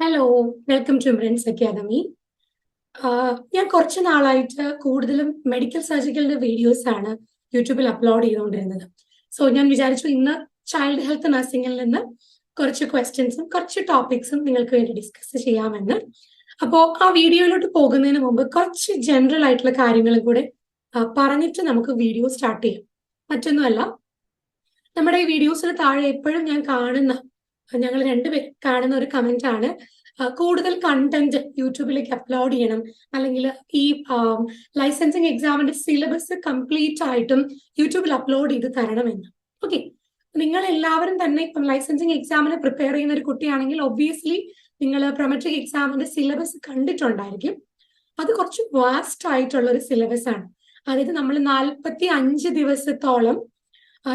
Hello, welcome to Imran's academy. ഞാൻ കുറച്ച് നാളായിട്ട് കൂടുതലും മെഡിക്കൽ സർജിക്കലിന്റെ വീഡിയോസ് ആണ് യൂട്യൂബിൽ അപ്ലോഡ് ചെയ്തുകൊണ്ടിരുന്നത്. സോ ഞാൻ വിചാരിച്ചു ഇന്ന് ചൈൽഡ് ഹെൽത്ത് നഴ്സിംഗിൽ നിന്ന് കുറച്ച് ക്വസ്റ്റ്യൻസും കുറച്ച് ടോപ്പിക്സും നിങ്ങൾക്ക് വേണ്ടി ഡിസ്കസ് ചെയ്യാമെന്ന്. അപ്പോൾ ആ വീഡിയോയിലോട്ട് പോകുന്നതിന് മുമ്പ് കുറച്ച് ജനറൽ ആയിട്ടുള്ള കാര്യങ്ങളും കൂടെ പറഞ്ഞിട്ട് നമുക്ക് വീഡിയോ സ്റ്റാർട്ട് ചെയ്യാം. മറ്റൊന്നുമല്ല, നമ്മുടെ ഈ വീഡിയോസിന് താഴെ എപ്പോഴും ഞാൻ കാണുന്ന ഞങ്ങൾ രണ്ടുപേരും കാണുന്ന ഒരു കമന്റ് ആണ്, കൂടുതൽ കണ്ടന്റ് യൂട്യൂബിലേക്ക് അപ്ലോഡ് ചെയ്യണം, അല്ലെങ്കിൽ ഈ ലൈസൻസിങ് എക്സാമിന്റെ സിലബസ് കംപ്ലീറ്റ് ആയിട്ടും യൂട്യൂബിൽ അപ്ലോഡ് ചെയ്ത് തരണമെന്ന്. ഓക്കെ, നിങ്ങൾ എല്ലാവരും തന്നെ ഇപ്പം ലൈസൻസിങ് എക്സാമിന് പ്രിപ്പയർ ചെയ്യുന്ന ഒരു കുട്ടിയാണെങ്കിൽ ഒബ്വിയസ്ലി നിങ്ങൾ പ്രൊമട്രിക് എക്സാമിന്റെ സിലബസ് കണ്ടിട്ടുണ്ടായിരിക്കും. അത് കുറച്ച് വാസ്റ്റ് ആയിട്ടുള്ള ഒരു സിലബസ് ആണ്. അതായത് നമ്മൾ 45 ദിവസത്തോളം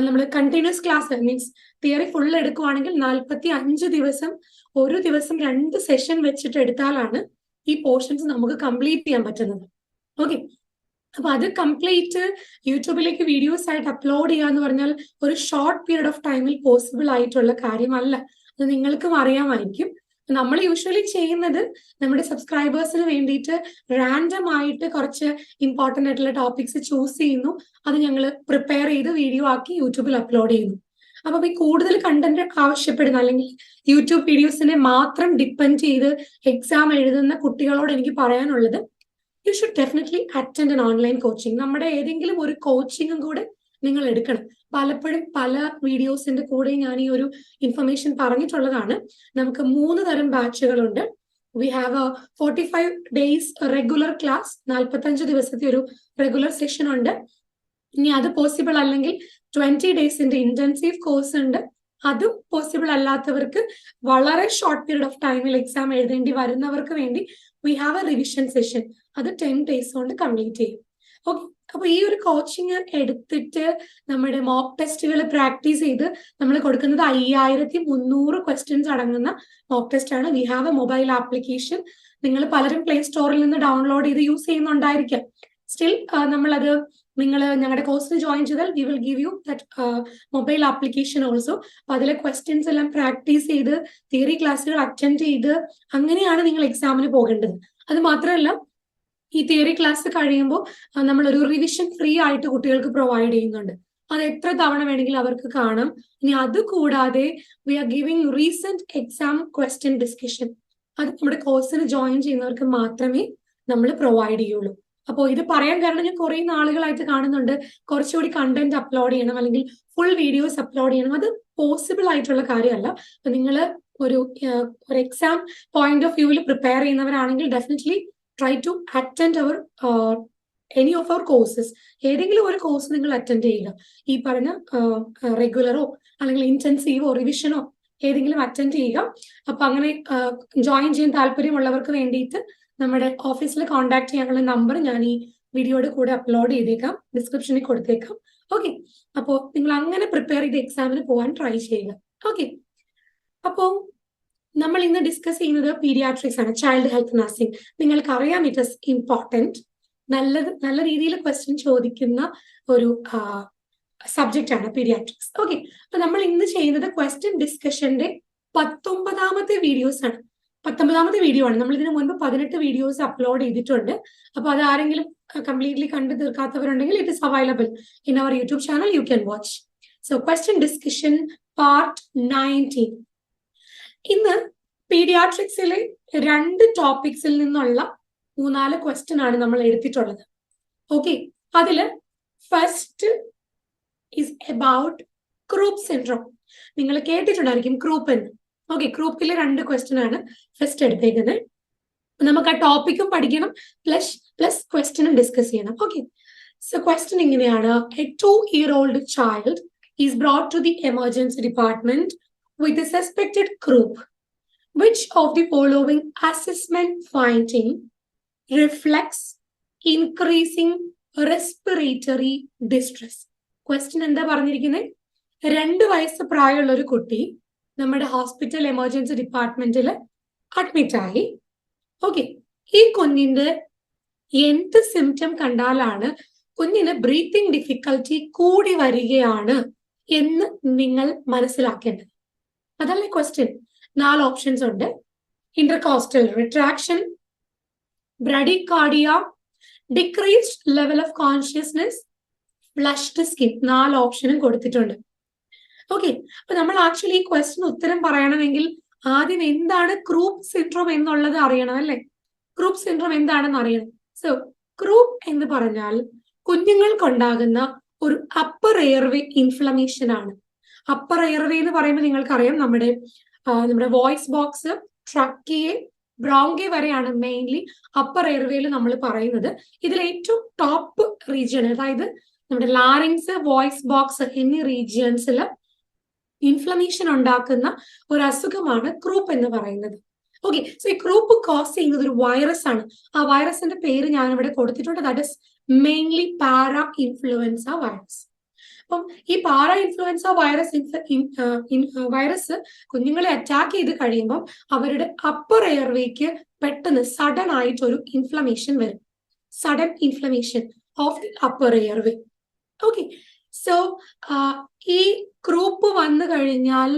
നമ്മൾ continuous class means theory full എടുക്കുവാണെങ്കിൽ 45 ദിവസം ഒരു ദിവസം 2 സെഷൻ വെച്ചിട്ട് എടുത്താലാണ് ഈ പോർഷൻസ് നമുക്ക് കംപ്ലീറ്റ് ചെയ്യാൻ പറ്റുന്നത്. ഓക്കെ, അപ്പൊ അത് കംപ്ലീറ്റ് യൂട്യൂബിലേക്ക് വീഡിയോസ് ആയിട്ട് അപ്ലോഡ് ചെയ്യുക എന്ന് പറഞ്ഞാൽ ഒരു ഷോർട്ട് പീരീഡ് ഓഫ് ടൈമിൽ പോസിബിൾ ആയിട്ടുള്ള കാര്യമല്ല. അത് നിങ്ങൾക്കും അറിയാമായിരിക്കും. നമ്മൾ യൂഷ്വലി ചെയ്യുന്നത് നമ്മുടെ സബ്സ്ക്രൈബേഴ്സിന് വേണ്ടിയിട്ട് റാൻഡം ആയിട്ട് കുറച്ച് ഇമ്പോർട്ടൻ്റ് ആയിട്ടുള്ള ടോപ്പിക്സ് ചൂസ് ചെയ്യുന്നു, അത് ഞങ്ങൾ പ്രിപ്പയർ ചെയ്ത് വീഡിയോ ആക്കി യൂട്യൂബിൽ അപ്ലോഡ് ചെയ്യുന്നു. അപ്പൊ ഈ കൂടുതൽ കണ്ടന്റ് ആവശ്യപ്പെടുന്ന അല്ലെങ്കിൽ യൂട്യൂബ് വീഡിയോസിനെ മാത്രം ഡിപ്പെൻഡ് ചെയ്ത് എക്സാം എഴുതുന്ന കുട്ടികളോട് എനിക്ക് പറയാനുള്ളത്, you should definitely attend an online coaching. നമ്മുടെ ഏതെങ്കിലും ഒരു കോച്ചിങ്ങും കൂടെ നിങ്ങൾ എടുക്കണം. പലപ്പോഴും പല വീഡിയോസിന്റെ കൂടെ ഞാൻ ഈ ഒരു ഇൻഫർമേഷൻ പറഞ്ഞിട്ടുള്ളതാണ്. നമുക്ക് 3 തരം ബാച്ചുകളുണ്ട്. We have 45 days regular class, 45 ദിവസത്തെ ഒരു റെഗുലർ സെഷൻ ഉണ്ട്. ഇനി അത് പോസിബിൾ അല്ലെങ്കിൽ 20 days ഇന്റൻസീവ് കോഴ്സ് ഉണ്ട്. അതും പോസിബിൾ അല്ലാത്തവർക്ക് വളരെ ഷോർട്ട് പീരീഡ് ഓഫ് ടൈമിൽ എക്സാം എഴുതേണ്ടി വരുന്നവർക്ക് വേണ്ടി we have A revision session. അത് 10 days കൊണ്ട് കംപ്ലീറ്റ് ചെയ്യും. ഓക്കെ, അപ്പൊ ഈ ഒരു കോച്ചിങ് എടുത്തിട്ട് നമ്മുടെ മോക്ക് ടെസ്റ്റുകൾ പ്രാക്ടീസ് ചെയ്ത് നമ്മൾ കൊടുക്കുന്നത് 5300 ക്വസ്റ്റ്യൻസ് അടങ്ങുന്ന മോക്ക് ടെസ്റ്റ് ആണ്. We have A mobile application. നിങ്ങൾ പലരും പ്ലേ സ്റ്റോറിൽ നിന്ന് ഡൗൺലോഡ് ചെയ്ത് യൂസ് ചെയ്യുന്നുണ്ടായിരിക്കാം. സ്റ്റിൽ നമ്മളത് നിങ്ങൾ ഞങ്ങളുടെ കോഴ്സിന് ജോയിൻ ചെയ്താൽ we will give you that mobile application also. അപ്പൊ അതിലെ ക്വസ്റ്റ്യൻസ് എല്ലാം പ്രാക്ടീസ് ചെയ്ത് തിയറി ക്ലാസ്സുകൾ അറ്റൻഡ് ചെയ്ത് അങ്ങനെയാണ് നിങ്ങൾ എക്സാമിന് പോകേണ്ടത്. അത് മാത്രമല്ല, ഈ തിയറി ക്ലാസ് കഴിയുമ്പോൾ നമ്മൾ ഒരു റിവിഷൻ ഫ്രീ ആയിട്ട് കുട്ടികൾക്ക് പ്രൊവൈഡ് ചെയ്യുന്നുണ്ട്. അത് എത്ര തവണ വേണമെങ്കിലും അവർക്ക് കാണാം. ഇനി അത് കൂടാതെ we are giving recent exam question discussion. അത് നമ്മുടെ കോഴ്സിന് ജോയിൻ ചെയ്യുന്നവർക്ക് മാത്രമേ നമ്മൾ പ്രൊവൈഡ് ചെയ്യുള്ളൂ. അപ്പോൾ ഇത് പറയാൻ കാരണം, ഞാൻ കുറെ നാളുകളായിട്ട് കാണുന്നുണ്ട് കുറച്ചുകൂടി കണ്ടന്റ് അപ്ലോഡ് ചെയ്യണം അല്ലെങ്കിൽ ഫുൾ വീഡിയോസ് അപ്ലോഡ് ചെയ്യണം. അത് പോസിബിൾ ആയിട്ടുള്ള കാര്യമല്ല. അപ്പൊ നിങ്ങൾ ഒരു എക്സാം പോയിന്റ് ഓഫ് വ്യൂവിൽ പ്രിപ്പയർ ചെയ്യുന്നവരാണെങ്കിൽ definitely try to attend our any of our courses. ഏതെങ്കിലും ഒരു കോഴ്സ് നിങ്ങൾ അറ്റൻഡ് ചെയ്യുക. ഈ പറഞ്ഞ റെഗുലറോ അല്ലെങ്കിൽ ഇന്റൻസീവോ റിവിഷനോ ഏതെങ്കിലും അറ്റൻഡ് ചെയ്യുക. അപ്പൊ അങ്ങനെ ജോയിൻ ചെയ്യാൻ താല്പര്യമുള്ളവർക്ക് വേണ്ടിയിട്ട് നമ്മുടെ ഓഫീസിൽ കോൺടാക്ട് ചെയ്യാനുള്ള നമ്പർ ഞാൻ ഈ വീഡിയോയുടെ കൂടെ അപ്ലോഡ് ചെയ്തേക്കാം, ഡിസ്ക്രിപ്ഷനിൽ കൊടുത്തേക്കാം. ഓക്കെ, അപ്പോൾ നിങ്ങൾ അങ്ങനെ പ്രിപ്പയർ ചെയ്ത് എക്സാമിന് പോകാൻ ട്രൈ ചെയ്യുക. ഓക്കെ, അപ്പോൾ നമ്മൾ ഇന്ന് ഡിസ്കസ് ചെയ്യുന്നത് പീഡിയാട്രിക്സ് ആണ്, ചൈൽഡ് ഹെൽത്ത് നഴ്സിംഗ്. നിങ്ങൾക്ക് അറിയാം, ഇറ്റ് ഇസ് ഇമ്പോർട്ടൻറ്റ്. നല്ല രീതിയിൽ ക്വസ്റ്റ്യൻ ചോദിക്കുന്ന ഒരു സബ്ജക്റ്റ് ആണ് പീഡിയാട്രിക്സ്. ഓക്കെ, അപ്പൊ നമ്മൾ ഇന്ന് ചെയ്യുന്നത് ക്വസ്റ്റ്യൻ ഡിസ്കഷന്റെ 19ാമത്തെ വീഡിയോസ് ആണ്. 19ാമത്തെ വീഡിയോ ആണ്. നമ്മൾ ഇതിനു മുൻപ് 18 വീഡിയോസ് അപ്ലോഡ് ചെയ്തിട്ടുണ്ട്. അപ്പൊ അത് ആരെങ്കിലും കംപ്ലീറ്റ്ലി കണ്ടു തീർക്കാത്തവരുണ്ടെങ്കിൽ it is available in our YouTube channel. You can watch. So question discussion part 19. ഇന്ന് പീഡിയാട്രിക്സിലെ 2 ടോപ്പിക്സിൽ നിന്നുള്ള 3-4 ക്വസ്റ്റ്യൻ ആണ് നമ്മൾ എടുത്തിട്ടുള്ളത്. ഓക്കെ, അതില് first is about croup syndrome. നിങ്ങൾ കേട്ടിട്ടുണ്ടായിരിക്കും ക്രൂപ്പ് എന്ന്. ഓക്കെ, ക്രൂപ്പിലെ 2 ക്വസ്റ്റ്യൻ ആണ് ഫസ്റ്റ് എടുത്തേക്കുന്നത്. നമുക്ക് ആ ടോപ്പിക്കും പഠിക്കണം, പ്ലസ് ക്വസ്റ്റ്യനും ഡിസ്കസ് ചെയ്യണം. ഓക്കെ, സോ ക്വസ്റ്റ്യൻ ഇങ്ങനെയാണ്: a 2-year-old child is brought to the emergency department with a suspected croup. Which of the following assessment finding reflects increasing respiratory distress? Question എന്താ പറഞ്ഞിരിക്കുന്നത്? 2 വയസ്സ് പ്രായമുള്ള ഒരു കുട്ടി നമ്മുടെ ഹോസ്പിറ്റൽ എമർജൻസി ഡിപ്പാർട്ട്മെന്റിൽ അഡ്മിറ്റ് ആയി. ഓക്കെ, ഈ കുഞ്ഞിന്റെ എന്ത് സിംറ്റം കണ്ടാലാണ് കുഞ്ഞിന് ബ്രീത്തിങ് ഡിഫിക്കൽറ്റി കൂടി വരികയാണ് എന്ന് നിങ്ങൾ മനസ്സിലാക്കേണ്ടത്? അതല്ലേ ക്വസ്റ്റ്യൻ. 4 ഓപ്ഷൻസ് ഉണ്ട്. intercostal retraction, bradycardia, decreased level of consciousness, flushed skin. 4 ഓപ്ഷനും കൊടുത്തിട്ടുണ്ട്. ഓക്കെ, അപ്പൊ നമ്മൾ ആക്ച്വലി ഈ ക്വസ്റ്റിന് ഉത്തരം പറയണമെങ്കിൽ ആദ്യം എന്താണ് ക്രൂപ്പ് സിൻഡ്രോം എന്നുള്ളത് അറിയണം അല്ലെ. ക്രൂപ്പ് സിൻഡ്രോം എന്താണെന്ന് അറിയണം. സോ ക്രൂപ്പ് എന്ന് പറഞ്ഞാൽ കുഞ്ഞുങ്ങൾക്കുണ്ടാകുന്ന ഒരു അപ്പർ എയർവേ ഇൻഫ്ലമേഷൻ ആണ്. അപ്പർ എയർവേ എന്ന് പറയുമ്പോൾ നിങ്ങൾക്കറിയാം നമ്മുടെ വോയിസ് ബോക്സ്, ട്രക്കിയെ, ബ്രോങ്കെ വരെയാണ് മെയിൻലി അപ്പർ എയർവേയിൽ നമ്മൾ പറയുന്നത്. ഇതിൽ ഏറ്റവും ടോപ്പ് റീജിയൻ, അതായത് നമ്മുടെ ലാറിങ്സ്, വോയിസ് ബോക്സ് എന്നീ റീജിയൻസിൽ ഇൻഫ്ലമേഷൻ ഉണ്ടാക്കുന്ന ഒരു അസുഖമാണ് ക്രൂപ്പ് എന്ന് പറയുന്നത്. ഓക്കെ, സോ ഈ ക്രൂപ്പ് കോസ് ചെയ്യുന്നത് ഒരു വൈറസ് ആണ്. ആ വൈറസിന്റെ പേര് ഞാൻ ഇവിടെ കൊടുത്തിട്ടുണ്ട്. That is mainly para influenza virus. അപ്പം ഈ പാരാ ഇൻഫ്ലുവൻസ വൈറസ് കുഞ്ഞുങ്ങളെ അറ്റാക്ക് ചെയ്ത് കഴിയുമ്പോൾ അവരുടെ അപ്പർ എയർവേക്ക് പെട്ടെന്ന് സഡൻ ആയിട്ടൊരു ഇൻഫ്ലമേഷൻ വരും. Sudden inflammation of the upper airway. Okay, so ഈ ക്രൂപ്പ് വന്നു കഴിഞ്ഞാൽ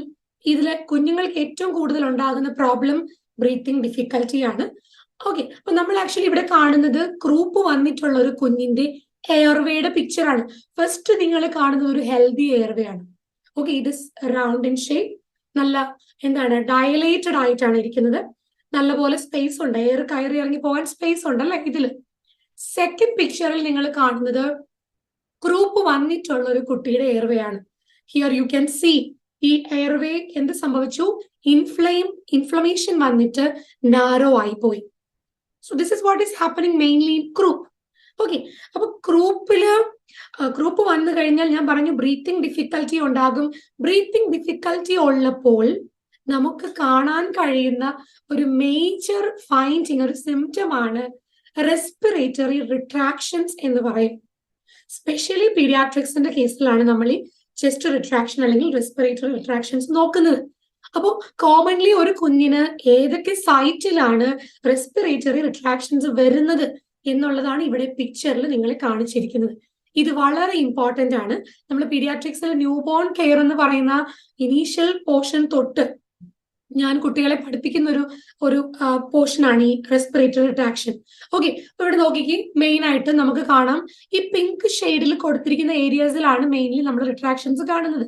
ഇതിലെ കുഞ്ഞുങ്ങൾക്ക് ഏറ്റവും കൂടുതൽ ഉണ്ടാകുന്ന പ്രോബ്ലം ബ്രീത്തിങ് ഡിഫിക്കൽറ്റി ആണ്. ഓക്കെ, അപ്പൊ നമ്മൾ ആക്ച്വലി ഇവിടെ കാണുന്നത് ക്രൂപ്പ് വന്നിട്ടുള്ള ഒരു കുഞ്ഞിന്റെ എയർവേയുടെ പിക്ചർ ആണ്. ഫസ്റ്റ് നിങ്ങൾ കാണുന്നത് ഒരു ഹെൽത്തി എയർവേ ആണ്. ഓക്കെ, ഇത് റൗണ്ട് ഇൻ ഷേപ്പ്, നല്ല ഡയലേറ്റഡ് ആയിട്ടാണ് ഇരിക്കുന്നത്. നല്ലപോലെ സ്പേസ് ഉണ്ട്, എയർ കയറി ഇറങ്ങി പോകാൻ സ്പേസ് ഉണ്ട് അല്ലെ ഇതില്. സെക്കൻഡ് പിക്ചറിൽ നിങ്ങൾ കാണുന്നത് ക്രൂപ്പ് വന്നിട്ടുള്ള ഒരു കുട്ടിയുടെ എയർവേ ആണ്. ഹിയർ യു ക്യാൻ സീ ഈ എയർവേ എന്ത് സംഭവിച്ചു, ഇൻഫ്ലമേഷൻ വന്നിട്ട് നാരോ ആയി പോയി. So this is what is happening mainly in croup. Okay, അപ്പൊ ക്രൂപ്പ് വന്നു കഴിഞ്ഞാൽ ഞാൻ പറഞ്ഞു ബ്രീത്തിങ് ഡിഫിക്കൽറ്റി ഉണ്ടാകും. ബ്രീത്തിങ് ഡിഫിക്കൽറ്റി ഉള്ളപ്പോൾ നമുക്ക് കാണാൻ കഴിയുന്ന ഒരു മേജർ ഫൈൻഡിങ്, ഒരു സിംറ്റം ആണ് റെസ്പിറേറ്ററി റിട്രാക്ഷൻസ് എന്ന് പറയും. സ്പെഷ്യലി പീഡിയാട്രിക്സിന്റെ കേസിലാണ് നമ്മൾ ഈ ചെസ്റ്റ് റിട്രാക്ഷൻ അല്ലെങ്കിൽ റെസ്പിറേറ്ററി റിട്രാക്ഷൻസ് നോക്കുന്നത്. അപ്പോൾ കോമൺലി ഒരു കുഞ്ഞിന് ഏതൊക്കെ സൈറ്റിലാണ് റെസ്പിറേറ്ററി റിട്രാക്ഷൻസ് വരുന്നത് എന്നുള്ളതാണ് ഇവിടെ പിക്ചറിൽ നിങ്ങളെ കാണിച്ചിരിക്കുന്നത്. ഇത് വളരെ ഇമ്പോർട്ടന്റ് ആണ്. നമ്മൾ പീഡിയാട്രിക്സിൽ ന്യൂബോൺ കെയർ എന്ന് പറയുന്ന ഇനീഷ്യൽ പോർഷൻ തൊട്ട് ഞാൻ കുട്ടികളെ പഠിപ്പിക്കുന്ന ഒരു പോർഷനാണ് ഈ റെസ്പിറേറ്ററി റിട്രാക്ഷൻ. ഓക്കെ, അപ്പൊ ഇവിടെ നോക്കിക്ക് മെയിൻ ആയിട്ട് നമുക്ക് കാണാം ഈ പിങ്ക് ഷെയ്ഡിൽ കൊടുത്തിരിക്കുന്ന ഏരിയസിലാണ് മെയിൻലി നമ്മൾ റിട്രാക്ഷൻസ് കാണുന്നത്.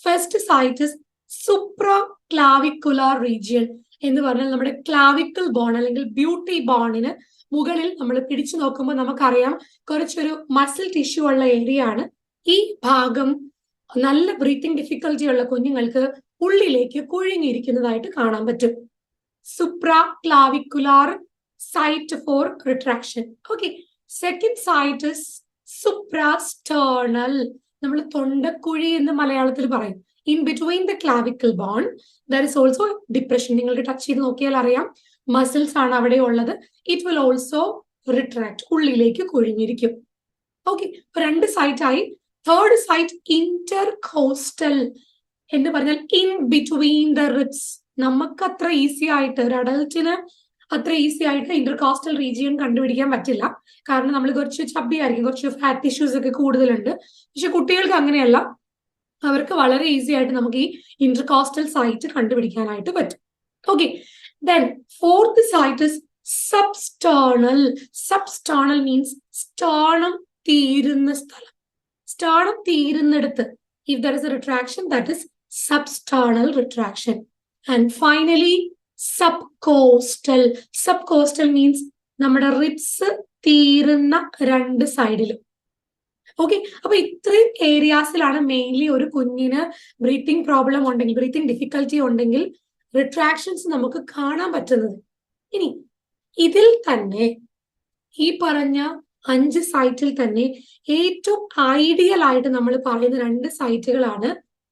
First site is supraclavicular region എന്ന് പറഞ്ഞാൽ നമ്മുടെ ക്ലാവിക്കൽ ബോൺ അല്ലെങ്കിൽ ബ്യൂട്ടി ബോണിന് മുകളിൽ നമ്മൾ പിടിച്ചു നോക്കുമ്പോൾ നമുക്കറിയാം കുറച്ചൊരു മസിൽ ടിഷ്യൂ ഉള്ള ഏരിയ ആണ്. ഈ ഭാഗം നല്ല ബ്രീത്തിങ് ഡിഫിക്കൽറ്റി ഉള്ള കുഞ്ഞുങ്ങൾക്ക് ഉള്ളിലേക്ക് കുഴിഞ്ഞിരിക്കുന്നതായിട്ട് കാണാൻ പറ്റും. Supraclavicular site for retraction. Okay, second site is suprasternal. നമ്മൾ തൊണ്ടക്കുഴി എന്ന് മലയാളത്തിൽ പറയും. In between the clavicle bone there is also depression. നിങ്ങൾക്ക് ടച്ച് ചെയ്ത് നോക്കിയാൽ അറിയാം, മസിൽസ് ആണ് അവിടെ ഉള്ളത്. ഇറ്റ് വിൽ ഓൾസോ റിട്രാക്ട്, ഉള്ളിലേക്ക് കുഴിഞ്ഞിരിക്കും. ഓക്കെ, രണ്ട് സൈറ്റ് ആയി. തേർഡ് സൈറ്റ് ഇന്റർകോസ്റ്റൽ എന്ന് പറഞ്ഞാൽ ഇൻ ബിറ്റ്വീൻ ദ റിബ്സ്. നമുക്ക് അത്ര ഈസി ആയിട്ട്, ഒരു അഡൽറ്റിന് അത്ര ഈസി ആയിട്ട് ഇന്റർകോസ്റ്റൽ റീജിയൻ കണ്ടുപിടിക്കാൻ പറ്റില്ല. കാരണം നമ്മൾ കുറച്ച് ചബ്ബി ആയിരിക്കും, കുറച്ച് ഫാറ്റ് ടിഷ്യൂസ് ഒക്കെ കൂടുതലുണ്ട്. പക്ഷെ കുട്ടികൾക്ക് അങ്ങനെയല്ല, അവർക്ക് വളരെ ഈസി ആയിട്ട് നമുക്ക് ഈ ഇന്റർകോസ്റ്റൽ സൈറ്റ് കണ്ടുപിടിക്കാനായിട്ട് പറ്റും. Okay, then fourth site is substernal. Substernal means sternum തീരുന്ന സ്ഥലം. sternum തീരുന്നിടത്ത് if there is a retraction, that is substernal retraction. And finally subcostal. Subcostal means നമ്മുടെ റിബ്സ് തീരുന്ന രണ്ട് സൈഡിലും. ഓക്കെ, അപ്പൊ ഇത്രയും ഏരിയാസിലാണ് മെയിൻലി ഒരു കുഞ്ഞിന് ബ്രീത്തിങ് പ്രോബ്ലം ഉണ്ടെങ്കിൽ, ബ്രീത്തിങ് ഡിഫിക്കൽറ്റി ഉണ്ടെങ്കിൽ റിട്രാക്ഷൻസ് നമുക്ക് കാണാൻ പറ്റുന്നത്. ഇനി ഇതിൽ തന്നെ ഈ പറഞ്ഞ 5 സൈറ്റിൽ തന്നെ ഏറ്റവും ഐഡിയൽ ആയിട്ട് നമ്മൾ പറയുന്ന 2 സൈറ്റുകളാണ്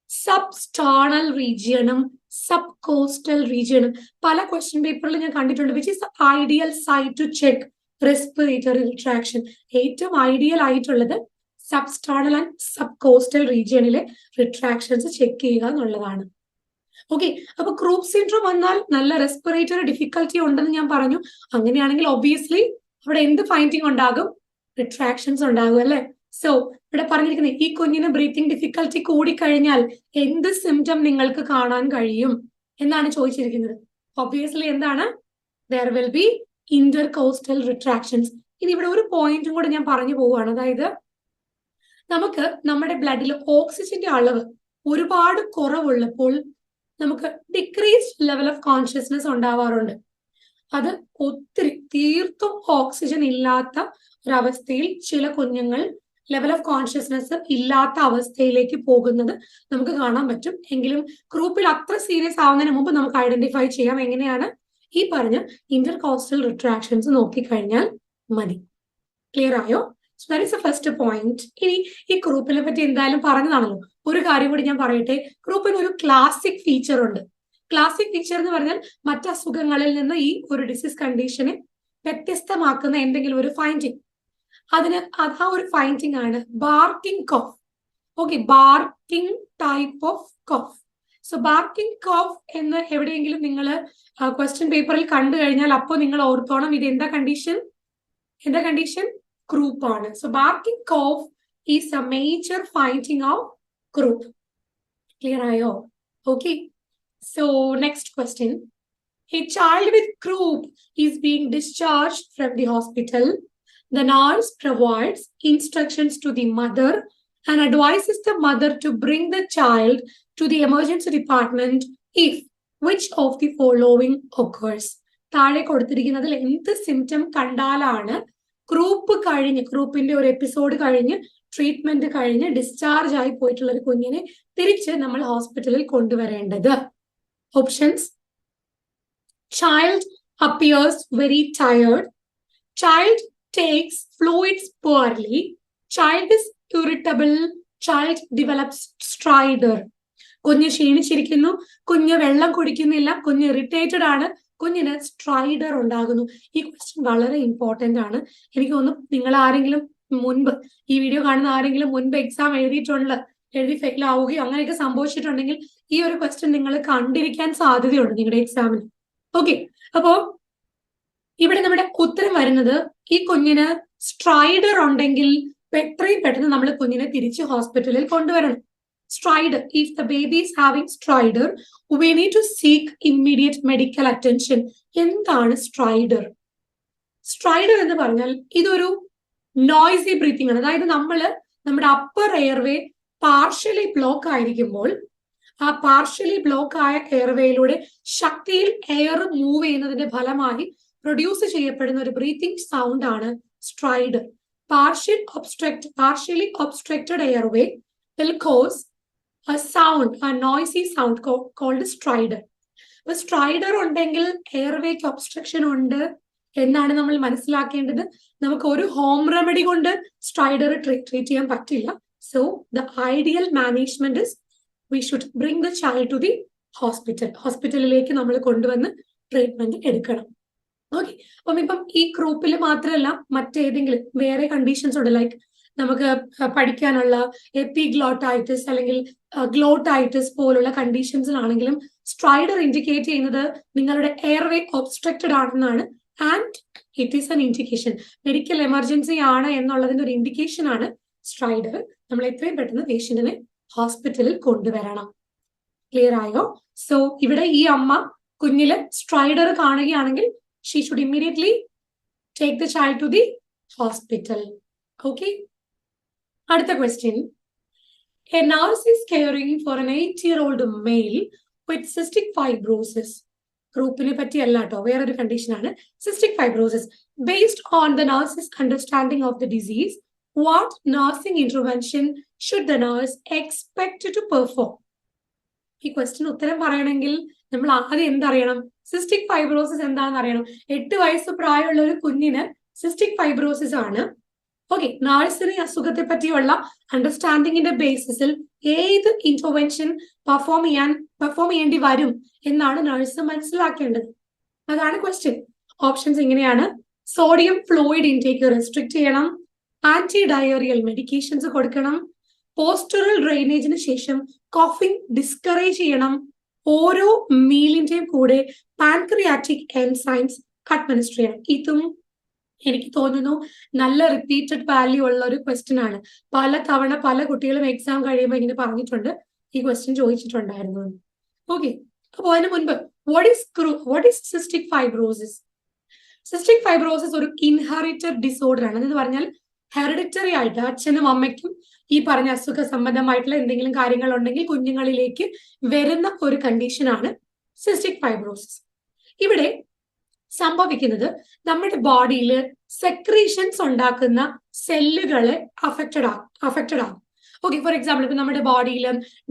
സബ്സ്റ്റേർണൽ റീജിയണും സബ് കോസ്റ്റൽ റീജിയണും. പല ക്വസ്റ്റ്യൻ പേപ്പറിൽ ഞാൻ കണ്ടിട്ടുണ്ട് which is ideal site to check respiratory retraction. ഏറ്റവും ഐഡിയൽ ആയിട്ടുള്ളത് സബ്സ്റ്റേർണൽ ആൻഡ് സബ് കോസ്റ്റൽ റീജിയണിലെ റിട്രാക്ഷൻസ് ചെക്ക് ചെയ്യുക എന്നുള്ളതാണ്. ഓക്കെ, അപ്പൊ ക്രൂപ്പ് സിൻഡ്രോം വന്നാൽ നല്ല റെസ്പിറേറ്ററി ഡിഫിക്കൽറ്റി ഉണ്ടെന്ന് ഞാൻ പറഞ്ഞു. അങ്ങനെയാണെങ്കിൽ ഒബ്വിയസ്ലി അവിടെ എന്ത് ഫൈൻഡിങ് ഉണ്ടാകും, റിട്രാക്ഷൻസ് ഉണ്ടാകും അല്ലെ. സോ ഇവിടെ പറഞ്ഞിരിക്കുന്നത് ഈ കുഞ്ഞിന് ബ്രീത്തിങ് ഡിഫിക്കൽറ്റി കൂടിക്കഴിഞ്ഞാൽ എന്ത് സിംറ്റം നിങ്ങൾക്ക് കാണാൻ കഴിയും എന്നാണ് ചോദിച്ചിരിക്കുന്നത്. ഒബ്വിയസ്ലി എന്താണ്? there will be intercostal retractions. ഇനി ഇവിടെ ഒരു പോയിന്റും കൂടെ ഞാൻ പറഞ്ഞു പോവുകയാണ്. അതായത് നമുക്ക് നമ്മുടെ ബ്ലഡിൽ ഓക്സിജന്റെ അളവ് ഒരുപാട് കുറവുള്ളപ്പോൾ നമുക്ക് ഡിക്രീസ്ഡ് ലെവൽ ഓഫ് കോൺഷ്യസ്നെസ് ഉണ്ടാവാറുണ്ട്. അത് ഒത്തിരി തീർത്തും ഓക്സിജൻ ഇല്ലാത്ത ഒരവസ്ഥയിൽ ചില കുഞ്ഞുങ്ങൾ ലെവൽ ഓഫ് കോൺഷ്യസ്നെസ് ഇല്ലാത്ത അവസ്ഥയിലേക്ക് പോകുന്നത് നമുക്ക് കാണാൻ പറ്റും. എങ്കിലും ഗ്രൂപ്പിൽ അത്ര സീരിയസ് ആവുന്നതിന് മുമ്പ് നമുക്ക് ഐഡന്റിഫൈ ചെയ്യാം. എങ്ങനെയാണ്? ഈ പറഞ്ഞ ഇന്റർകോസ്റ്റൽ റിട്രാക്ഷൻസ് നോക്കിക്കഴിഞ്ഞാൽ മതി. ക്ലിയർ ആയോ? So that is the first point. ഇനി ഈ ഗ്രൂപ്പിനെ പറ്റി എന്തായാലും പറഞ്ഞതാണല്ലോ, ഒരു കാര്യം കൂടി ഞാൻ പറയട്ടെ. ഗ്രൂപ്പിന് ഒരു ക്ലാസിക് ഫീച്ചർ ഉണ്ട്. ക്ലാസിക് ഫീച്ചർ എന്ന് പറഞ്ഞാൽ മറ്റ് അസുഖങ്ങളിൽ നിന്ന് ഈ ഒരു ഡിസീസ് കണ്ടീഷനെ വ്യത്യസ്തമാക്കുന്ന എന്തെങ്കിലും ഒരു ഫൈൻഡിങ്. ആ ഒരു ഫൈൻഡിങ് ആണ് barking cough. Okay, barking type of cough. So barking cough എന്ന് എവിടെയെങ്കിലും നിങ്ങൾ ക്വസ്റ്റ്യൻ പേപ്പറിൽ കണ്ടു കഴിഞ്ഞാൽ അപ്പോൾ നിങ്ങൾ ഓർത്തോണം ഇത് എന്താ കണ്ടീഷൻ? Group ആണ്. So barking cough is a major finding of group. Clear ആയോ? Okay. So next question. A child with croup is being discharged from the hospital. The nurse provides instructions to the mother and advises the mother to bring the child to the emergency department if which of the following occurs. താഴെ കൊടുത്തിരിക്കുന്നതിൽ എന്ത് symptom കണ്ടാലാണ് ഗ്രൂപ്പിന്റെ ഒരു episode കഴിഞ്ഞ് treatment കഴിഞ്ഞ് discharge ആയി പോയിട്ടുള്ള ഒരു കുഞ്ഞിനെ തിരിച്ച് നമ്മൾ ഹോസ്പിറ്റലിൽ കൊണ്ടുവരേണ്ടത്? Options: child appears very tired, child takes fluids poorly, child is irritable, child develops strider. കുഞ്ഞ് ക്ഷീണിച്ചിരിക്കുന്നു, കുഞ്ഞ് വെള്ളം കുടിക്കുന്നില്ല, കുഞ്ഞ് ഇറിറ്റേറ്റഡ് ആണ്, കുഞ്ഞിന് സ്ട്രൈഡർ ഉണ്ടാകുന്നു. ഈ ക്വസ്റ്റ്യൻ വളരെ ഇമ്പോർട്ടന്റ് ആണ്. എനിക്ക് തോന്നുന്നു നിങ്ങൾ ആരെങ്കിലും മുൻപ് ഈ വീഡിയോ കാണുന്ന ആരെങ്കിലും മുൻപ് എക്സാം എഴുതി ഫെയിൽ ആവുകയോ അങ്ങനെയൊക്കെ സംഭവിച്ചിട്ടുണ്ടെങ്കിൽ ഈ ഒരു ക്വസ്റ്റ്യൻ നിങ്ങൾ കണ്ടിരിക്കാൻ സാധ്യതയുണ്ട് നിങ്ങളുടെ എക്സാമിന്. ഓക്കെ, അപ്പോ ഇവിടെ നമ്മുടെ ഉത്തരം വരുന്നത് ഈ കുഞ്ഞിന് സ്ട്രൈഡർ ഉണ്ടെങ്കിൽ എത്രയും പെട്ടെന്ന് നമ്മൾ കുഞ്ഞിനെ തിരിച്ച് ഹോസ്പിറ്റലിൽ കൊണ്ടുവരണം. Stridor. If the baby is having stridor, we need to seek immediate medical attention. എന്താണ് സ്ട്രൈഡർ? സ്ട്രൈഡർ എന്ന് പറഞ്ഞാൽ ഇതൊരു നോയ്സി ബ്രീത്തിങ് ആണ്. അതായത് നമ്മുടെ അപ്പർ എയർവേ പാർഷ്യലി ബ്ലോക്ക് ആയിരിക്കുമ്പോൾ ആ പാർഷ്യലി ബ്ലോക്ക് ആയ എയർവേയിലൂടെ ശക്തിയിൽ എയർ മൂവ് ചെയ്യുന്നതിന്റെ ഫലമായി പ്രൊഡ്യൂസ് ചെയ്യപ്പെടുന്ന ഒരു ബ്രീത്തിങ് സൗണ്ട് ആണ് stridor. Partially obstructed airway will cause a noisy sound called stridor. അപ്പൊ സ്ട്രൈഡർ ഉണ്ടെങ്കിൽ എയർവേക്ക് ഒബ്സ്ട്രക്ഷൻ ഉണ്ട് എന്നാണ് നമ്മൾ മനസ്സിലാക്കേണ്ടത്. നമുക്ക് ഒരു ഹോം റെമഡി കൊണ്ട് സ്ട്രൈഡർ ട്രീറ്റ് ചെയ്യാൻ പറ്റില്ല. So the ideal management is we should bring the child to the ഹോസ്പിറ്റലിലേക്ക് നമ്മൾ കൊണ്ടുവന്ന് ട്രീറ്റ്മെന്റ് എടുക്കണം. ഓക്കെ, അപ്പം ഇപ്പം ഈ ഗ്രൂപ്പിൽ മാത്രമല്ല മറ്റേതെങ്കിലും വേറെ കണ്ടീഷൻസ് ഉണ്ട്. ലൈക്ക് നമുക്ക് പഠിക്കാനുള്ള എപ്പിഗ്ലോട്ടൈറ്റിസ് അല്ലെങ്കിൽ ഗ്ലോട്ടൈറ്റിസ് പോലുള്ള കണ്ടീഷൻസിലാണെങ്കിലും സ്ട്രൈഡർ ഇൻഡിക്കേറ്റ് ചെയ്യുന്നത് നിങ്ങളുടെ എയർവേ ഒബ്സ്ട്രക്റ്റഡ് ആണെന്നാണ്. And it is N indication, medical emergency ആണ് എന്നുള്ളതിന്റെ ഒരു ഇൻഡിക്കേഷൻ ആണ് സ്ട്രൈഡർ. നമ്മൾ എത്രയും പെട്ടെന്ന് പേഷ്യന്റിനെ ഹോസ്പിറ്റലിൽ കൊണ്ടുവരണം. ക്ലിയർ ആയോ? സോ ഇവിടെ ഈ അമ്മ കുഞ്ഞില് സ്ട്രൈഡർ കാണുകയാണെങ്കിൽ she should immediately take the child to the hospital. Okay, അടുത്ത question. A nurse is caring for an 8-year-old male with cystic fibrosis. ഗ്രൂപ്പിനെ പറ്റി അല്ല കേട്ടോ, വേറൊരു കണ്ടീഷൻ ആണ്. Cystic fibrosis. Based on the nurse's understanding of the disease, what nursing intervention should the nurse expect to perform? ഈ question ഉത്തരം പറയണമെങ്കിൽ നമ്മൾ ആദ്യം എന്തറിയണം? സിസ്റ്റിക് ഫൈബ്രോസിസ് എന്താണെന്ന് അറിയണം. 8 വയസ്സ് പ്രായമുള്ള ഒരു കുഞ്ഞിന് സിസ്റ്റിക് ഫൈബ്രോസിസ് ആണ്. ഓക്കെ, നഴ്സിന് അസുഖത്തെ പറ്റിയുള്ള അണ്ടർസ്റ്റാൻഡിങ്ങിന്റെ ബേസിസിൽ ഏത് ഇന്റർവെൻഷൻ പെർഫോം ചെയ്യേണ്ടി വരും എന്നാണ് നഴ്സ് മനസ്സിലാക്കേണ്ടത്. അതാണ് ക്വസ്റ്റ്യൻ. ഓപ്ഷൻസ് ഇങ്ങനെയാണ്: സോഡിയം ഫ്ലൂയിഡ് ഇൻടേക്ക് റെസ്ട്രിക്ട് ചെയ്യണം, ആന്റി ഡയേറിയൽ മെഡിക്കേഷൻസ് കൊടുക്കണം, പോസ്റ്ററൽ ഡ്രെയിനേജിന് ശേഷം കോഫിംഗ് ഡിസ്കറേജ് ചെയ്യണം, ഓരോ മീലിന്റെയും കൂടെ പാൻക്രിയാറ്റിക് എൻസൈംസ് അഡ്മിനിസ്റ്റർ ചെയ്യണം. ഇതും എനിക്ക് തോന്നുന്നു നല്ല റിപ്പീറ്റഡ് വാല്യൂ ഉള്ള ഒരു ക്വസ്റ്റ്യൻ ആണ്. പല തവണ പല കുട്ടികളും എക്സാം കഴിയുമ്പോൾ ഇങ്ങനെ പറഞ്ഞിട്ടുണ്ട്, ഈ ക്വസ്റ്റ്യൻ ചോദിച്ചിട്ടുണ്ടായിരുന്നു. ഓക്കെ, അപ്പൊ അതിന് മുൻപ് What is cystic fibrosis? Cystic fibrosis ഒരു ഇൻഹെറിറ്റഡ് ഡിസോർഡർ ആണ്. എന്ന് പറഞ്ഞാൽ ഹെറിഡിറ്ററി ആയിട്ട് അച്ഛനും അമ്മയ്ക്കും ഈ പറഞ്ഞ അസുഖ സംബന്ധമായിട്ടുള്ള എന്തെങ്കിലും കാര്യങ്ങൾ ഉണ്ടെങ്കിൽ കുഞ്ഞുങ്ങളിലേക്ക് വരുന്ന ഒരു കണ്ടീഷനാണ് സിസ്റ്റിക് ഫൈബ്രോസിസ്. ഇവിടെ സംഭവിക്കുന്നത് നമ്മുടെ ബോഡിയിൽ സെക്രീഷൻസ് ഉണ്ടാക്കുന്ന സെല്ലുകളെ അഫക്റ്റഡ് ആകും. ഓക്കെ, ഫോർ എക്സാമ്പിൾ ഇപ്പൊ നമ്മുടെ ബോഡിയിൽ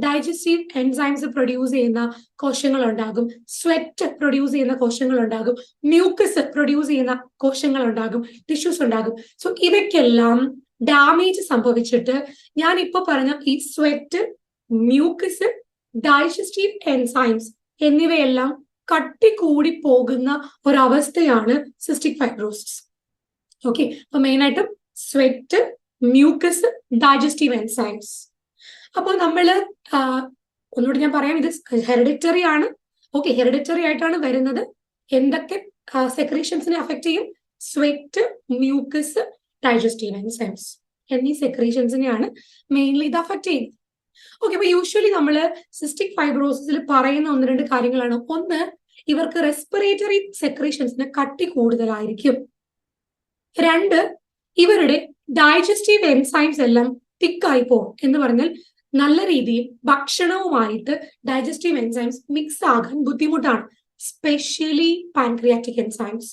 ഡൈജസ്റ്റീവ് എൻസൈംസ് പ്രൊഡ്യൂസ് ചെയ്യുന്ന കോശങ്ങൾ ഉണ്ടാകും, സ്വെറ്റ് പ്രൊഡ്യൂസ് ചെയ്യുന്ന കോശങ്ങൾ ഉണ്ടാകും, മ്യൂക്കസ് പ്രൊഡ്യൂസ് ചെയ്യുന്ന കോശങ്ങൾ ഉണ്ടാകും, ടിഷ്യൂസ് ഉണ്ടാകും. സോ ഇവയ്ക്കെല്ലാം ഡാമേജ് സംഭവിച്ചിട്ട് ഞാൻ ഇപ്പൊ പറഞ്ഞ ഈ സ്വെറ്റ്, മ്യൂക്കസ്, ഡൈജസ്റ്റീവ് എൻസൈംസ് എന്നിവയെല്ലാം കട്ടികൂടി പോകുന്ന ഒരവസ്ഥയാണ് സിസ്റ്റിക് ഫൈബ്രോസിസ്. ഓക്കെ, അപ്പൊ മെയിൻ ആയിട്ടും സ്വെറ്റ്, മ്യൂക്കസ്, ഡൈജസ്റ്റീവ് എൻസൈംസ്. അപ്പോൾ നമ്മള് ഒന്നുകൂടി ഞാൻ പറയാം, ഇത് ഹെറിഡിറ്ററി ആണ്. ഓക്കെ, ഹെറിഡിറ്ററി ആയിട്ടാണ് വരുന്നത്. എന്തൊക്കെ സെക്രീഷൻസിനെ അഫക്ട് ചെയ്യും? സ്വെറ്റ്, മ്യൂക്കസ്, ഡൈജസ്റ്റീവ് എൻസൈംസ് എന്നീ സെക്രീഷൻസിനെയാണ് മെയിൻലി ഇത് അഫക്ട് ചെയ്യുന്നത്. ഓക്കെ, അപ്പൊ യൂഷ്വലി നമ്മള് സിസ്റ്റിക് ഫൈബ്രോസിസിൽ പറയുന്ന ഒന്ന് രണ്ട് കാര്യങ്ങളാണ്. ഒന്ന്, ഇവർക്ക് റെസ്പിറേറ്ററി സെക്രീഷൻസിന് കട്ടി കൂടുതലായിരിക്കും. രണ്ട്, ഇവരുടെ ഡൈജസ്റ്റീവ് എൻസൈംസ് എല്ലാം തിക്കായി പോകും. എന്ന് പറഞ്ഞാൽ നല്ല രീതിയിൽ ഭക്ഷണവുമായിട്ട് ഡൈജസ്റ്റീവ് എൻസൈംസ് മിക്സ് ആകാൻ ബുദ്ധിമുട്ടാണ്, സ്പെഷ്യലി പാൻക്രിയാറ്റിക് എൻസൈംസ്.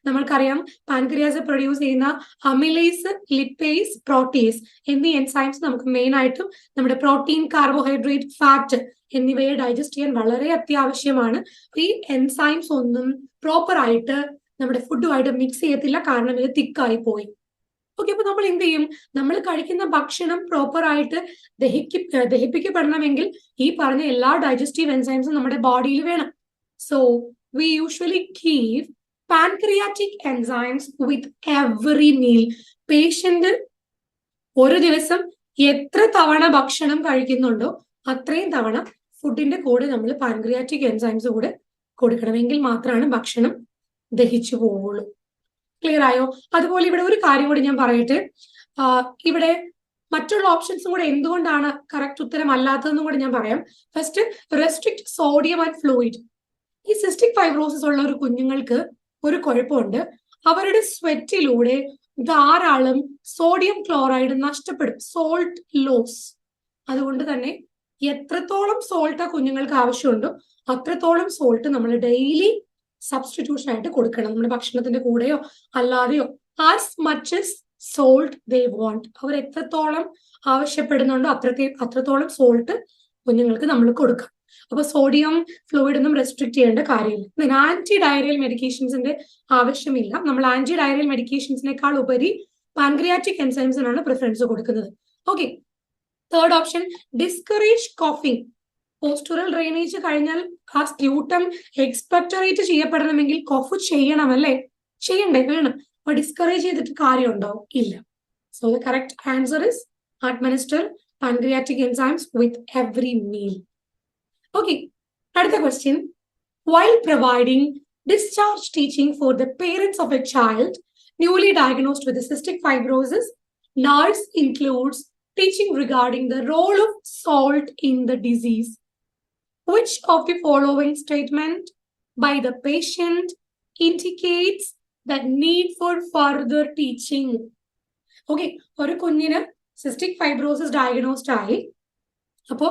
നമ്മൾക്കറിയാം പാൻക്രിയാസ് പ്രൊഡ്യൂസ് ചെയ്യുന്ന അമിലേസ്, ലിപ്പേസ്, പ്രോട്ടീസ് എന്നീ എൻസൈംസ് നമുക്ക് മെയിൻ ആയിട്ടും നമ്മുടെ പ്രോട്ടീൻ, കാർബോഹൈഡ്രേറ്റ്, ഫാറ്റ് എന്നിവയെ ഡൈജസ്റ്റ് ചെയ്യാൻ വളരെ അത്യാവശ്യമാണ്. ഈ എൻസൈംസ് ഒന്നും പ്രോപ്പർ ആയിട്ട് നമ്മുടെ ഫുഡുമായിട്ട് മിക്സ് ചെയ്യത്തില്ല, കാരണം ഇത് തിക്കായി പോയി. ഓക്കെ, അപ്പൊ നമ്മൾ എന്ത് ചെയ്യും? നമ്മൾ കഴിക്കുന്ന ഭക്ഷണം പ്രോപ്പർ ആയിട്ട് ദഹിപ്പിക്കപ്പെടണമെങ്കിൽ ഈ പറഞ്ഞ എല്ലാ ഡൈജസ്റ്റീവ് എൻസൈംസും നമ്മുടെ ബോഡിയിൽ വേണം. So we usually keep pancreatic enzymes with every meal. Patient ഒരു ദിവസം എത്ര തവണ ഭക്ഷണം കഴിക്കുന്നുണ്ടോ അത്രയും തവണ ഫുഡിന്റെ കൂടെ നമ്മൾ പാൻക്രിയാറ്റിക് എൻസൈംസ് കൂടെ കൊടുക്കണമെങ്കിൽ മാത്രമാണ് ഭക്ഷണം ദഹിച്ചു പോവുള്ളൂ. ക്ലിയർ ആയോ? അതുപോലെ ഇവിടെ ഒരു കാര്യം കൂടി ഞാൻ പറയട്ടെ. ഇവിടെ മറ്റുള്ള ഓപ്ഷൻസും കൂടെ എന്തുകൊണ്ടാണ് കറക്റ്റ് ഉത്തരം അല്ലാത്തതെന്നും കൂടെ ഞാൻ പറയാം. First, restrict sodium and fluid. ഈ സിസ്റ്റിക് ഫൈബ്രോസിസ് ഉള്ള ഒരു കുഞ്ഞുങ്ങൾക്ക് ഒരു കുഴപ്പമുണ്ട്. അവരുടെ സ്വെറ്റിലൂടെ ധാരാളം സോഡിയം ക്ലോറൈഡ് നഷ്ടപ്പെടും, സോൾട്ട് ലോസ്. അതുകൊണ്ട് തന്നെ എത്രത്തോളം സോൾട്ട് ആ കുഞ്ഞുങ്ങൾക്ക് ആവശ്യമുണ്ടോ അത്രത്തോളം സോൾട്ട് നമ്മൾ ഡെയിലി സബ്സ്റ്റിറ്റ്യൂഷൻ ആയിട്ട് കൊടുക്കണം, നമ്മുടെ ഭക്ഷണത്തിന്റെ കൂടെയോ അല്ലാതെയോ. As much as salt they want, അവർ എത്രത്തോളം ആവശ്യപ്പെടുന്നുണ്ടോ അത്രത്തോളം സോൾട്ട് കുഞ്ഞുങ്ങൾക്ക് നമ്മൾ കൊടുക്കാം. അപ്പൊ സോഡിയം ഫ്ലൂയിഡ് ഒന്നും റെസ്ട്രിക്ട് ചെയ്യേണ്ട കാര്യമില്ല. ആന്റി ഡയറിയൽ മെഡിക്കേഷൻസിന്റെ ആവശ്യമില്ല. നമ്മൾ ആന്റി ഡയറിയൽ മെഡിക്കേഷൻസിനേക്കാൾ ഉപരി പാൻക്രിയാറ്റിക് എൻസൈംസിനാണ് പ്രിഫറൻസ് കൊടുക്കുന്നത്. Okay, third option, discourage coughing. Postural drainage കഴിഞ്ഞാൽ ആ സ്പ്യൂട്ടം എക്സ്പെക്ടറേറ്റ് ചെയ്യപ്പെടണമെങ്കിൽ കോഫ് ചെയ്യണം, അല്ലേ? ചെയ്യണ്ടേ? വേണം. അപ്പൊ ഡിസ്കറേജ് ചെയ്തിട്ട് കാര്യമുണ്ടോ? ഇല്ല. So the correct answer is administer pancreatic enzymes with every meal. Okay, അടുത്ത question. While providing discharge teaching for the parents of a child newly diagnosed with cystic fibrosis, NARS includes teaching regarding the role of salt in the disease. Which of the following statement by the patient indicates the need for further teaching? Okay, ഒരു കുഞ്ഞിന് cystic fibrosis diagnosed ആയി. അപ്പോ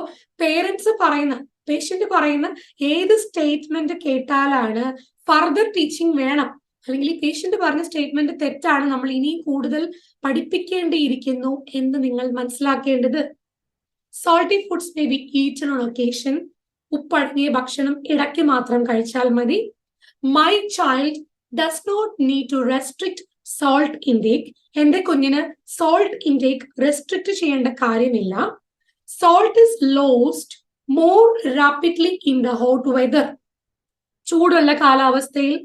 patient പറയുന്ന ഏത് statement കേട്ടാലാണ് further teaching വേണം, അല്ലെങ്കിൽ ഈ patient പറഞ്ഞ സ്റ്റേറ്റ്മെന്റ് തെറ്റാണ്, നമ്മൾ ഇനിയും കൂടുതൽ പഠിപ്പിക്കേണ്ടിയിരിക്കുന്നു എന്ന് നിങ്ങൾ മനസ്സിലാക്കേണ്ടത്. Salty foods may be eaten on occasion. ഉപ്പടങ്ങിയ ഭക്ഷണം ഇടയ്ക്ക് മാത്രം കഴിച്ചാൽ മതി. My child does not need to restrict salt intake. എന്റെ കുഞ്ഞിന് സോൾട്ട് ഇൻടേക്ക് റെസ്ട്രിക്ട് ചെയ്യേണ്ട കാര്യമില്ല. Salt is lost more rapidly in the hot weather. ചൂടുള്ള കാലാവസ്ഥയിൽ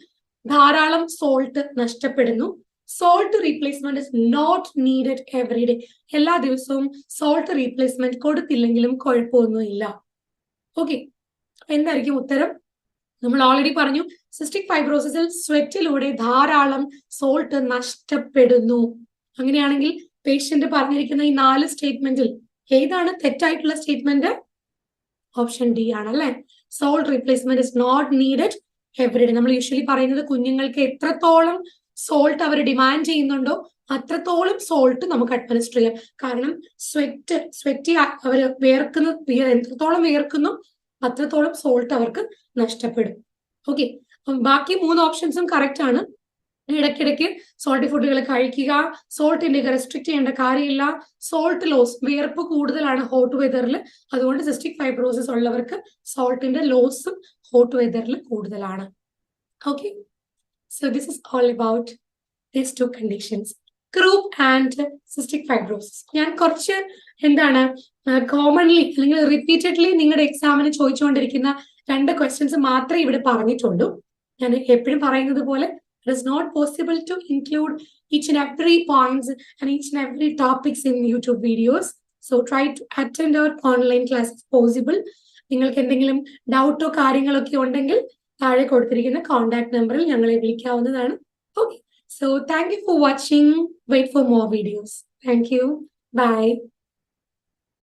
ധാരാളം സോൾട്ട് നഷ്ടപ്പെടുന്നു. Salt replacement is not needed every day. എല്ലാ ദിവസവും സോൾട്ട് റീപ്ലേസ്മെന്റ് കൊടുത്തില്ലെങ്കിലും കുഴപ്പമൊന്നുമില്ല. ഓക്കെ, എന്തായിരിക്കും ഉത്തരം? നമ്മൾ ഓൾറെഡി പറഞ്ഞു, സിസ്റ്റിക് ഫൈബ്രോസിസിൽ സ്വെറ്റിലൂടെ ധാരാളം സോൾട്ട് നഷ്ടപ്പെടുന്നു. അങ്ങനെയാണെങ്കിൽ പേഷ്യന്റ് പറഞ്ഞിരിക്കുന്ന ഈ 4 സ്റ്റേറ്റ്മെന്റിൽ ഏതാണ് തെറ്റായിട്ടുള്ള സ്റ്റേറ്റ്മെന്റ്? ഓപ്ഷൻ ഡി ആണല്ലേ. Salt replacement is not needed every day. നമ്മൾ യൂഷ്വലി പറയുന്നത് കുഞ്ഞുങ്ങൾക്ക് എത്രത്തോളം സോൾട്ട് അവർ ഡിമാൻഡ് ചെയ്യുന്നുണ്ടോ അത്രത്തോളം സോൾട്ട് നമുക്ക് അഡ്മിനിസ്റ്റർ ചെയ്യാം. കാരണം സ്വെറ്റി അവർ എത്രത്തോളം വിയർക്കുന്നു അത്രത്തോളം സോൾട്ട് അവർക്ക് നഷ്ടപ്പെടും. ഓക്കെ, ബാക്കി 3 ഓപ്ഷൻസും കറക്റ്റ് ആണ്. ഇടയ്ക്കിടയ്ക്ക് സോൾട്ടി ഫുഡുകൾ കഴിക്കുക, സോൾട്ട് ഇൻടേക്ക് റെസ്ട്രിക്ട് ചെയ്യേണ്ട കാര്യമില്ല. സോൾട്ട് ലോസ്, വിയർപ്പ് കൂടുതലാണ് ഹോട്ട് വെതറിൽ, അതുകൊണ്ട് സിസ്റ്റിക് ഫൈബ്രോസിസ് ഉള്ളവർക്ക് സോൾട്ടിന്റെ ലോസും ഹോട്ട് വെതറിൽ കൂടുതലാണ്. Okay, so this is all about these 2 conditions, croup and cystic fibrosis. ഞാൻ കുറച്ച് കോമൺലി അല്ലെങ്കിൽ റിപ്പീറ്റഡ്ലി നിങ്ങളുടെ എക്സാമിന് ചോദിച്ചുകൊണ്ടിരിക്കുന്ന 2 ക്വസ്റ്റ്യൻസ് മാത്രമേ ഇവിടെ പറഞ്ഞിട്ടുള്ളൂ. ഞാൻ എപ്പോഴും പറയുന്നത് പോലെ it is not possible to include each and every points and each and every topics in YouTube videos. So try to attend our online class if possible. നിങ്ങൾക്ക് എന്തെങ്കിലും ഡൗട്ടോ കാര്യങ്ങളൊക്കെ ഉണ്ടെങ്കിൽ താഴെ കൊടുത്തിരിക്കുന്ന കോൺടാക്ട് നമ്പറിൽ ഞങ്ങളെ വിളിക്കാവുന്നതാണ്. Okay, so thank you for watching. Wait for more videos. Thank you. Bye.